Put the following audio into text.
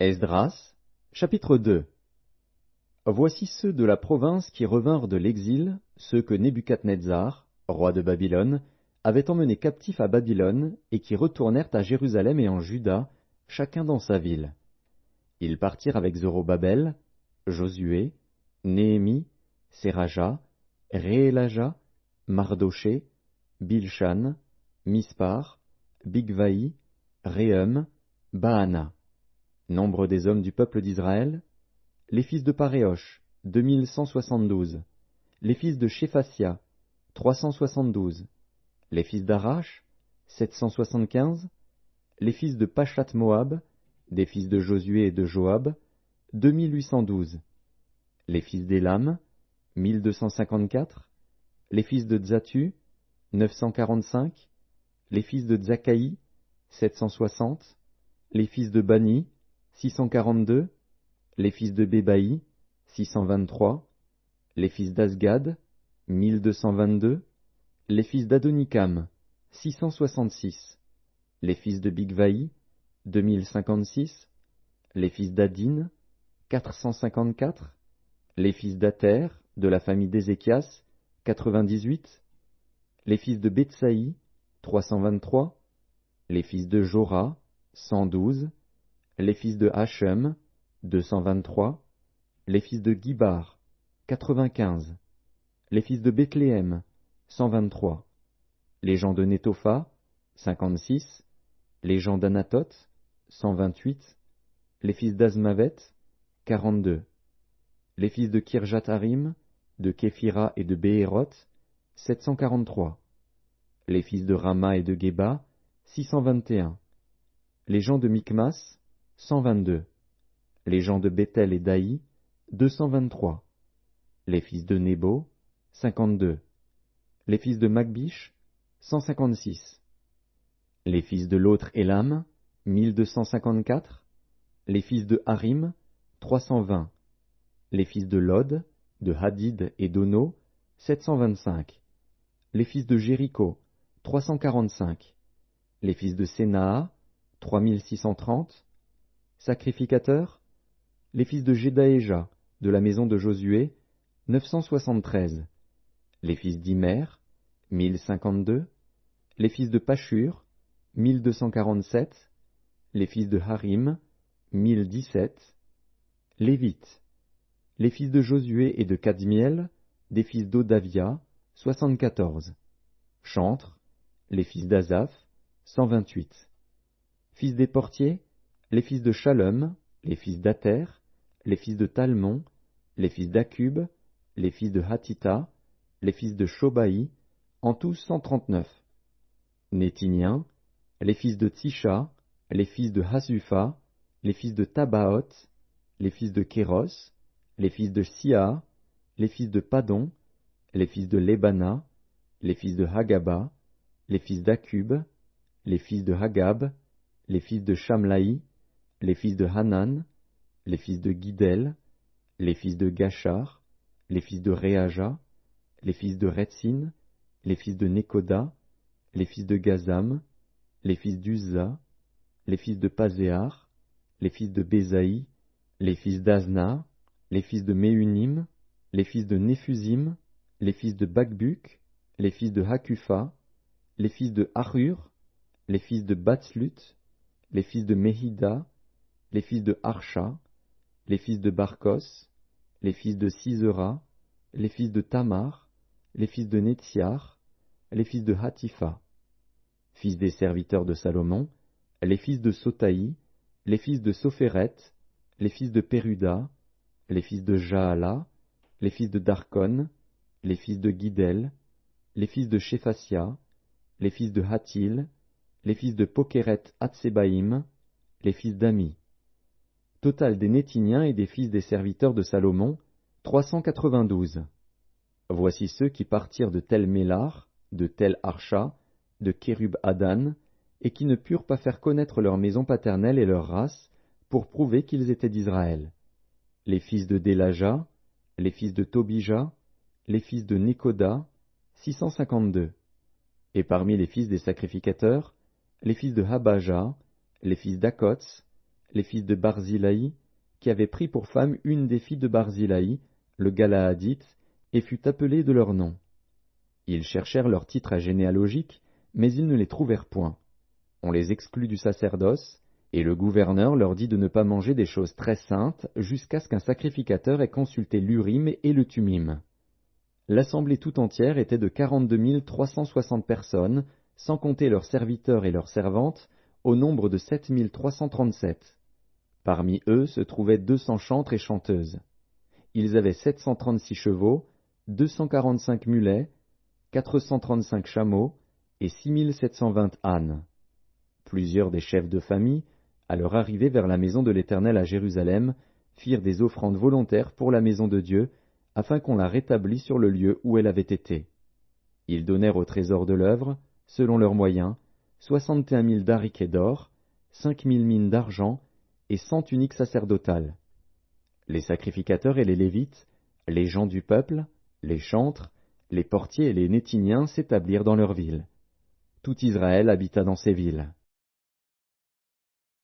Esdras, chapitre 2. Voici ceux de la province qui revinrent de l'exil, ceux que Nebuchadnezzar, roi de Babylone, avait emmenés captifs à Babylone et qui retournèrent à Jérusalem et en Juda, chacun dans sa ville. Ils partirent avec Zorobabel, Josué, Néhémie, Séraja, Réélaja, Mardoché, Bilshan, Mispar, Bigvaï, Réhum, Baana. Nombre des hommes du peuple d'Israël, les fils de Paréosh, 2172, les fils de Shéphasia, 372, les fils d'Arash, 775, les fils de Pachat-Moab, des fils de Josué et de Joab, 2812, les fils d'Élam, 1254, les fils de Dzatu, 945, les fils de Dzakaï, 760, les fils de Bani, 642, les fils de Bébaï, 623, les fils d'Asgad, 1222, les fils d'Adonikam, 666, les fils de Bigvaï, 2056, les fils d'Adin, 454, les fils d'Ater, de la famille d'Ézéchias, 98, les fils de Betsaï, 323, les fils de Jora, 112, les fils de Hachem, 223, les fils de Gibar, 95, les fils de Bethléem, 123, les gens de Netopha, 56, les gens d'Anatoth, 128, les fils d'Azmavet, 42, les fils de Kirjatharim, de Képhira et de Béhéroth, 743, les fils de Rama et de Geba, 621, les gens de Mikmas, 122, les gens de Bethel et d'Aï, 223, les fils de Nebo, 52, les fils de Magbish, 156, les fils de l'autre Élam, 1254, les fils de Harim, 320, les fils de Lod, de Hadid et d'Ono, 725, les fils de Jéricho, 345, les fils de Sénaa, 3630, sacrificateurs, les fils de Jedaéja, de la maison de Josué, 973, les fils d'Imer, 1052, les fils de Pashur, 1247, les fils de Harim, 1017, Lévites, les fils de Josué et de Kadmiel, des fils d'Odavia, 74, chantres, les fils d'Azaph, 128, fils des portiers, les fils de Shalom, les fils d'Ater, les fils de Talmon, les fils d'Akub, les fils de Hatita, les fils de Shobaï, en tout 139. Nétiniens, les fils de Tsisha, les fils de Hasufa, les fils de Tabaoth, les fils de Kéros, les fils de Sia, les fils de Padon, les fils de Lebana, les fils de Hagaba, les fils d'Akub, les fils de Hagab, les fils de Shamlaï, les fils de Hanan, les fils de Guidel, les fils de Gachar, les fils de Réaja, les fils de Retsin, les fils de Nekoda, les fils de Gazam, les fils d'Uzza, les fils de Pazéar, les fils de Bézaï, les fils d'Azna, les fils de Méunim, les fils de Néphusim, les fils de Bakbuk, les fils de Hakufa, les fils de Harur, les fils de Batslut, les fils de Mehida, les fils de Harsha, les fils de Barkos, les fils de Sisera, les fils de Tamar, les fils de Netziar, les fils de Hatifa, fils des serviteurs de Salomon, les fils de Sotaï, les fils de Sophéret, les fils de Péruda, les fils de Jaala, les fils de Darkon, les fils de Guidel, les fils de Shéphasia, les fils de Hatil, les fils de Pokeret Hatsebaïm, les fils d'Ami. Total des Nétiniens et des fils des serviteurs de Salomon, 392. Voici ceux qui partirent de Tel Mélar, de Tel Harsha, de Kérub Adan, et qui ne purent pas faire connaître leur maison paternelle et leur race, pour prouver qu'ils étaient d'Israël. Les fils de Délaja, les fils de Tobija, les fils de Nekoda, 652. Et parmi les fils des sacrificateurs, les fils de Habaja, les fils d'Akots, les fils de Barzilaï, qui avaient pris pour femme une des filles de Barzilaï, le Galaadite, et fut appelé de leur nom. Ils cherchèrent leur titre généalogique, mais ils ne les trouvèrent point. On les exclut du sacerdoce, et le gouverneur leur dit de ne pas manger des choses très saintes jusqu'à ce qu'un sacrificateur ait consulté l'Urim et le Thummim. L'assemblée tout entière était de 42 360 personnes, sans compter leurs serviteurs et leurs servantes, au nombre de 7 337. Parmi eux se trouvaient 200 chantres et chanteuses. Ils avaient 736 chevaux, 245 mulets, 435 chameaux et 6720 ânes. Plusieurs des chefs de famille, à leur arrivée vers la maison de l'Éternel à Jérusalem, firent des offrandes volontaires pour la maison de Dieu, afin qu'on la rétablît sur le lieu où elle avait été. Ils donnèrent au trésor de l'œuvre, selon leurs moyens, 61 000 dariquets d'or, 5 000 mines d'argent et 100 tuniques sacerdotales. Les sacrificateurs et les Lévites, les gens du peuple, les chantres, les portiers et les Nétiniens s'établirent dans leurs villes. Tout Israël habita dans ces villes.